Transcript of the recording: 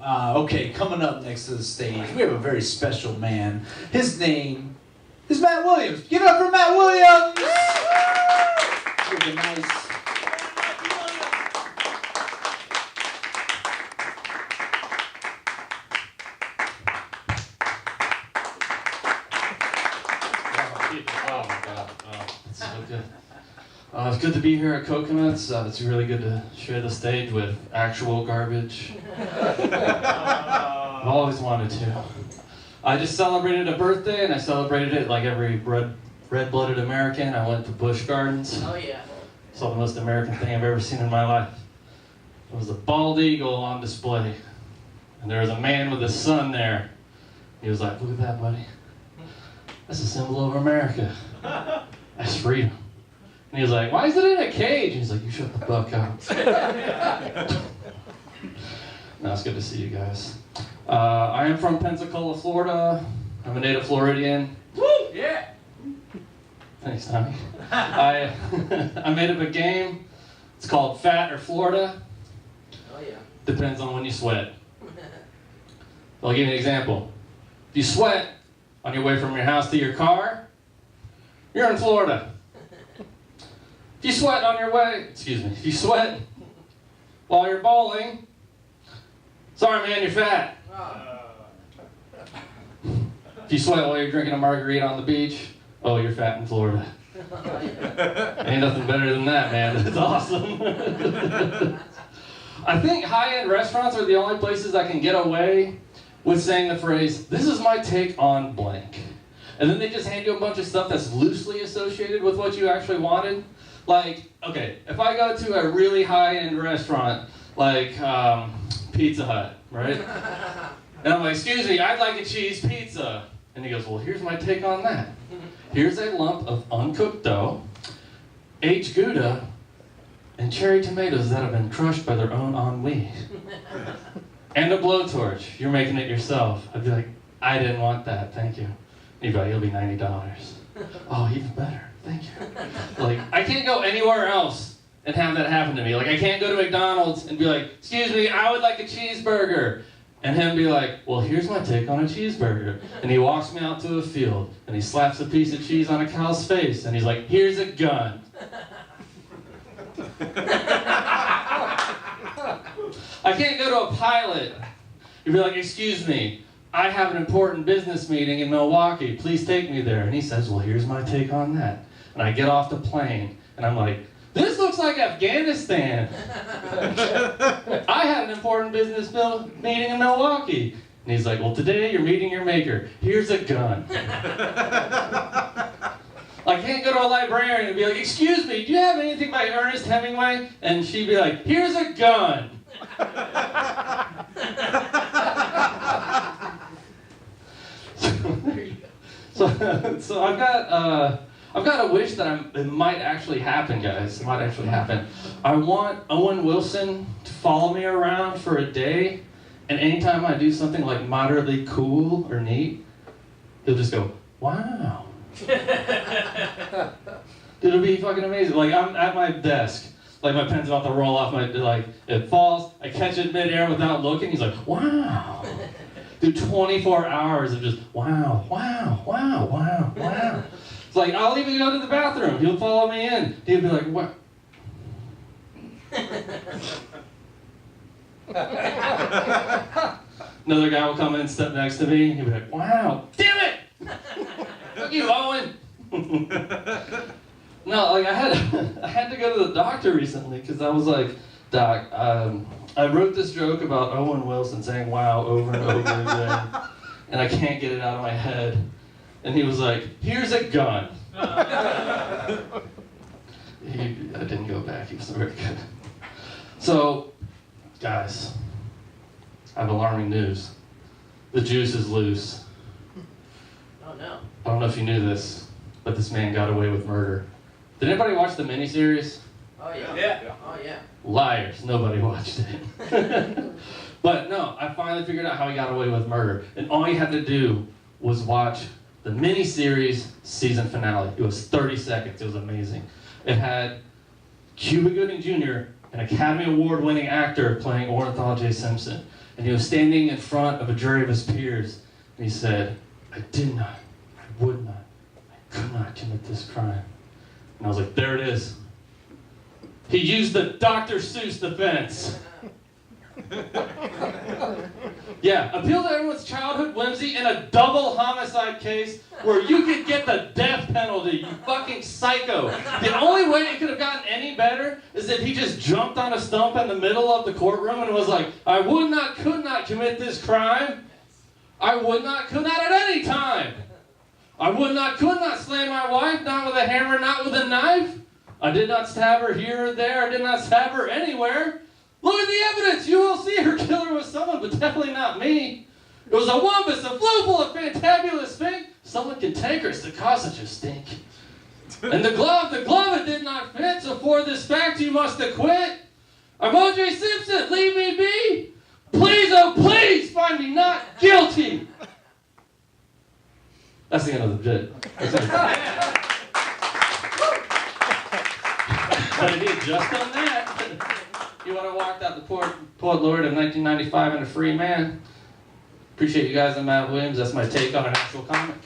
Okay, coming up next to the stage, we have a very special man. His name is Matt Williams. Give it up for Matt Williams! Really nice. Oh my God, it's so good. It's good to be here at Coconuts. It's really good to share the stage with actual garbage. I've always wanted to. I just celebrated a birthday, and I celebrated it like every red-blooded American. I went to Busch Gardens. Oh yeah. Saw the most American thing I've ever seen in my life. It was a bald eagle on display, and there was a man with his son there. He was like, "Look at that, buddy. That's a symbol of America. That's freedom." And he was like, "Why is it in a cage?" And he's like, "You shut the fuck up." No, it's good to see you guys. I am from Pensacola, Florida. I'm a native Floridian. Woo! Yeah. Thanks, Tommy. I made up a game. It's called Fat or Florida. Oh yeah. Depends on when you sweat. I'll give you an example. If you sweat on your way from your house to your car, you're in Florida. If you sweat on your way, if you sweat while you're bowling, sorry man, you're fat. If you sweat while you're drinking a margarita on the beach, oh, you're fat in Florida. Ain't nothing better than that, man. It's awesome. I think high-end restaurants are the only places I can get away with saying the phrase, "This is my take on blank." And then they just hand you a bunch of stuff that's loosely associated with what you actually wanted. Like, okay, if I go to a really high-end restaurant, like Pizza Hut, right? And I'm like, "Excuse me, I'd like a cheese pizza." And he goes, "Well, here's my take on that. Here's a lump of uncooked dough, aged Gouda, and cherry tomatoes that have been crushed by their own ennui. And a blowtorch. You're making it yourself." I'd be like, "I didn't want that, thank you." He'd be like, "It'll be $90. Oh, even better, thank you. Like, I can't go anywhere else and have that happen to me. Like, I can't go to McDonald's and be like, "Excuse me, I would like a cheeseburger." And him be like, "Well, here's my take on a cheeseburger." And he walks me out to a field, and he slaps a piece of cheese on a cow's face, and he's like, "Here's a gun." I can't go to a pilot. You'd be like, "Excuse me, I have an important business meeting in Milwaukee. Please take me there." And he says, "Well, here's my take on that." And I get off the plane, and I'm like, "This looks like Afghanistan." "I had an important business meeting in Milwaukee." And he's like, "Well, today you're meeting your maker. Here's a gun." I can't go to a librarian and be like, "Excuse me, do you have anything by Ernest Hemingway?" And she'd be like, "Here's a gun." So I've got a wish that it might actually happen, guys. It might actually happen. I want Owen Wilson to follow me around for a day, and anytime I do something like moderately cool or neat, he'll just go, "Wow." It'll be fucking amazing. Like, I'm at my desk, like my pen's about to roll off my, like, it falls, I catch it midair without looking, he's like, "Wow." Do 24 hours of just, wow, wow, wow, wow, wow. It's like, I'll even go to the bathroom, he'll follow me in, he'll be like, "What?" Another guy will come in and step next to me, he'll be like, "Wow, damn it! Fuck you, Owen." No, like I had to go to the doctor recently because I was like, "Doc, I wrote this joke about Owen Wilson saying 'wow' over and over again, and I can't get it out of my head." And he was like, "Here's a gun." I didn't go back. He was very good. So, guys, I have alarming news. The juice is loose. Oh no. I don't know if you knew this, but this man got away with murder. Did anybody watch the miniseries? Oh yeah. Yeah. Oh yeah. Liars, nobody watched it. But no, I finally figured out how he got away with murder. And all you had to do was watch the miniseries season finale. It was 30 seconds, it was amazing. It had Cuba Gooding Jr., an Academy Award winning actor, playing Orenthal J. Simpson. And he was standing in front of a jury of his peers. And he said, I did not, I would not, I could not commit this crime. And I was like, there it is. He used the Dr. Seuss defense. Yeah, appeal to everyone's childhood whimsy in a double homicide case where you could get the death penalty, you fucking psycho. The only way it could have gotten any better is if he just jumped on a stump in the middle of the courtroom and was like, I would not, could not commit this crime. I would not, could not at any time. I would not, could not slay my wife, not with a hammer, not with a knife. I did not stab her here or there. I did not stab her anywhere. Look at the evidence. You will see her killer was someone, but definitely not me. It was a wumpus, a floople, a fantabulous thing. Someone cantankerous to cause such a stink. And the glove it did not fit, so for this fact you must acquit. I'm O.J. Simpson, leave me be. Please, oh please, find me not guilty. That's the end of the bit. But if he had just done that, he would have walked out the Port Lord of 1995 and a free man. Appreciate you guys. I'm Matt Williams. That's my take on an actual comic.